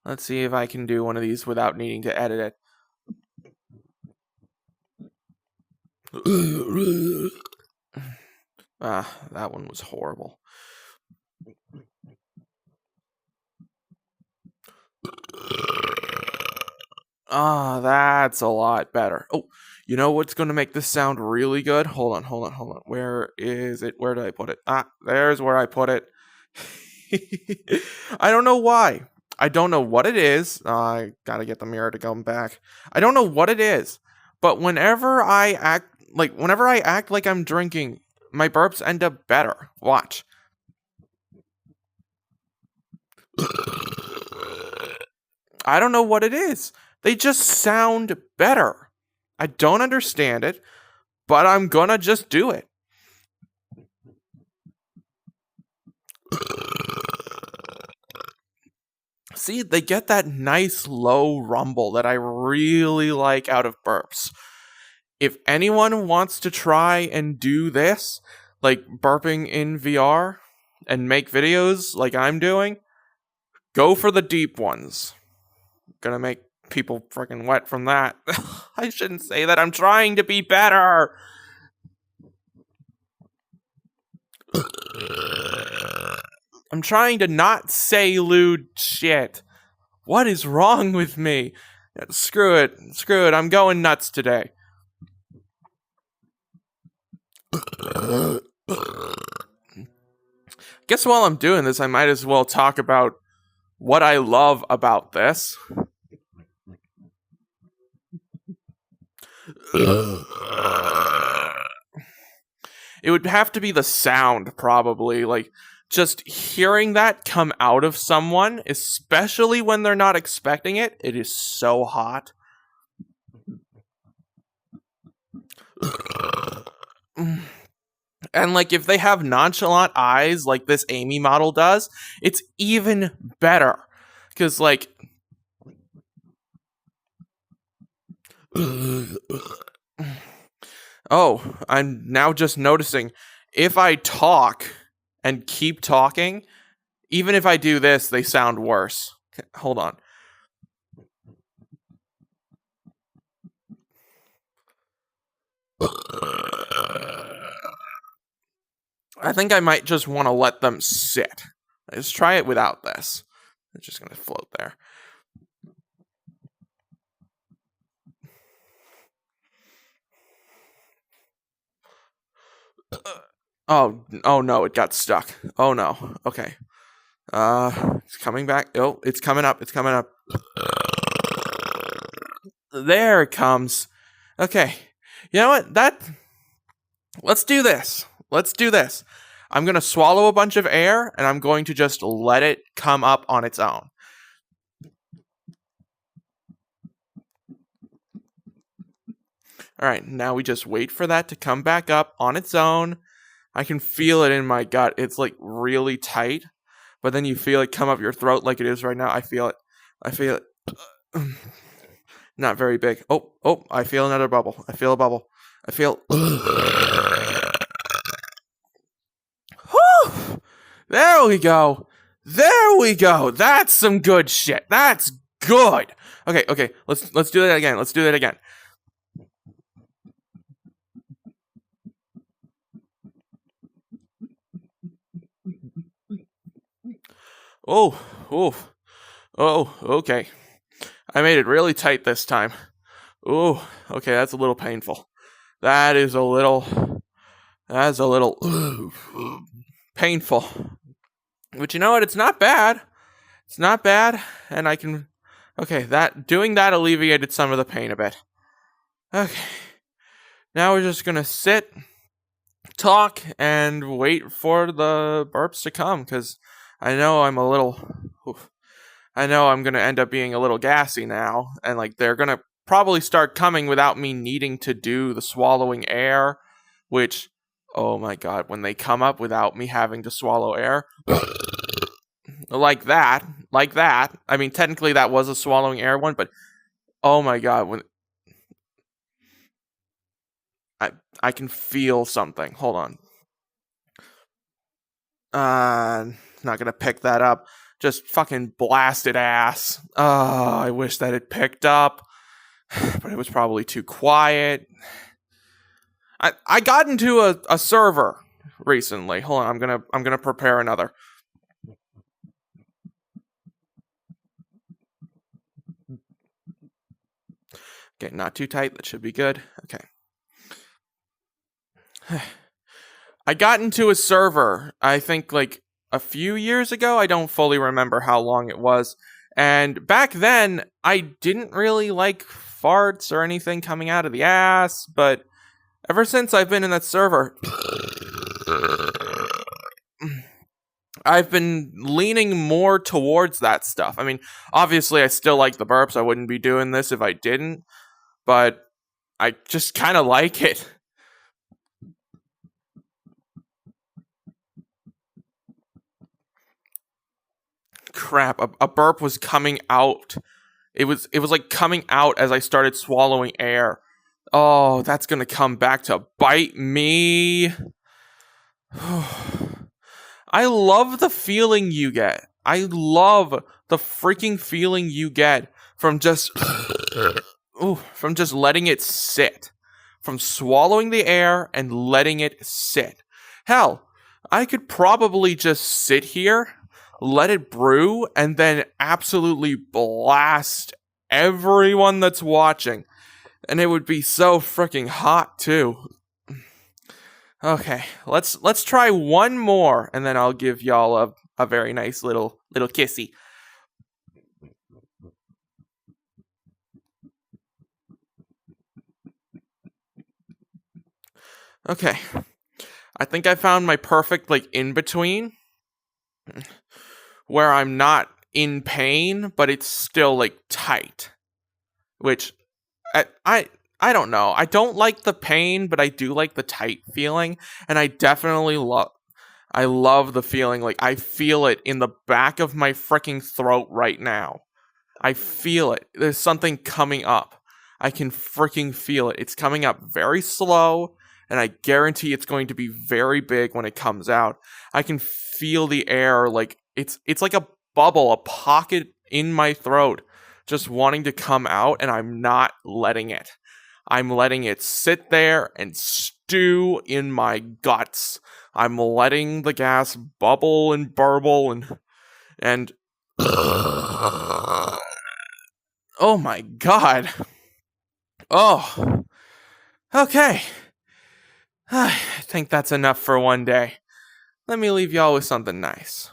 Let's see if I can do one of these without needing to edit it. That one was horrible. That's a lot better. Oh, you know what's going to make this sound really good? Hold on. Where is it? Where did I put it? There's where I put it. I don't know why. I don't know what it is. I gotta get the mirror to come back. I don't know what it is, but whenever I act like I'm drinking, my burps end up better. Watch. I don't know what it is. They just sound better. I don't understand it, but I'm gonna just do it. See, they get that nice low rumble that I really like out of burps. If anyone wants to try and do this, like burping in VR and make videos like I'm doing, go for the deep ones. Gonna make people freaking wet from that. I shouldn't say that. I'm trying to be better. I'm trying to not say lewd shit. What is wrong with me? Screw it. I'm going nuts today. Guess while I'm doing this, I might as well talk about what I love about this. It would have to be the sound, probably. Like, just hearing that come out of someone, especially when they're not expecting it, it is so hot. And, like, if they have nonchalant eyes like this Amy model does, it's even better. Because, like... Oh, I'm now just noticing, if I talk and keep talking, even if I do this, they sound worse. Hold on. I think I might just want to let them sit. Let's try it without this. It's just going to float there. Oh no, it got stuck. Oh no. Okay. It's coming back. Oh, it's coming up. There it comes. Okay. You know what? Let's do this. I'm going to swallow a bunch of air, and I'm going to just let it come up on its own. All right, now we just wait for that to come back up on its own. I can feel it in my gut. It's like really tight, but then you feel it come up your throat like it is right now. I feel it. Not very big. Oh, I feel another bubble. I feel a bubble. I feel... There we go. That's some good shit. That's good. Okay. Let's do that again. Oh, okay. I made it really tight this time. Oh, okay, that's a little painful. That's a little painful. But you know what? It's not bad. And I can... Okay, doing that alleviated some of the pain a bit. Okay. Now we're just gonna sit, talk, and wait for the burps to come, because I know I'm gonna end up being a little gassy now, and like they're gonna probably start coming without me needing to do the swallowing air, which, oh my god, when they come up without me having to swallow air, like that. I mean, technically that was a swallowing air one, but oh my god, when I can feel something. Hold on. Not gonna pick that up. just fucking blasted ass. Oh, I wish that it picked up, but it was probably too quiet. I got into a server recently. Hold on, I'm gonna prepare another. Okay, not too tight. That should be good. Okay. I got into a server, I think like a few years ago. I don't fully remember how long it was. And back then, I didn't really like farts or anything coming out of the ass, but ever since I've been in that server, I've been leaning more towards that stuff. I mean, obviously, I still like the burps. I wouldn't be doing this if I didn't, but I just kind of like it. Crap, a burp was coming out. It was like coming out as I started swallowing air. Oh, that's gonna come back to bite me. I love the feeling you get. I love the freaking feeling you get from just from just letting it sit. From swallowing the air and letting it sit. Hell, I could probably just sit here, let it brew, and then absolutely blast everyone that's watching. And it would be so freaking hot too. Okay, let's try one more, and then I'll give y'all a very nice little kissy. Okay, I think I found my perfect like in between, where I'm not in pain, but it's still like tight. Which I don't know. I don't like the pain, but I do like the tight feeling, and I definitely love the feeling. Like I feel it in the back of my freaking throat right now. I feel it. There's something coming up. I can freaking feel it. It's coming up very slow, and I guarantee it's going to be very big when it comes out. I can feel the air like it's like a bubble, a pocket in my throat, just wanting to come out, and I'm not letting it. I'm letting it sit there and stew in my guts. I'm letting the gas bubble and burble and oh my god. Oh. Okay. I think that's enough for one day. Let me leave y'all with something nice.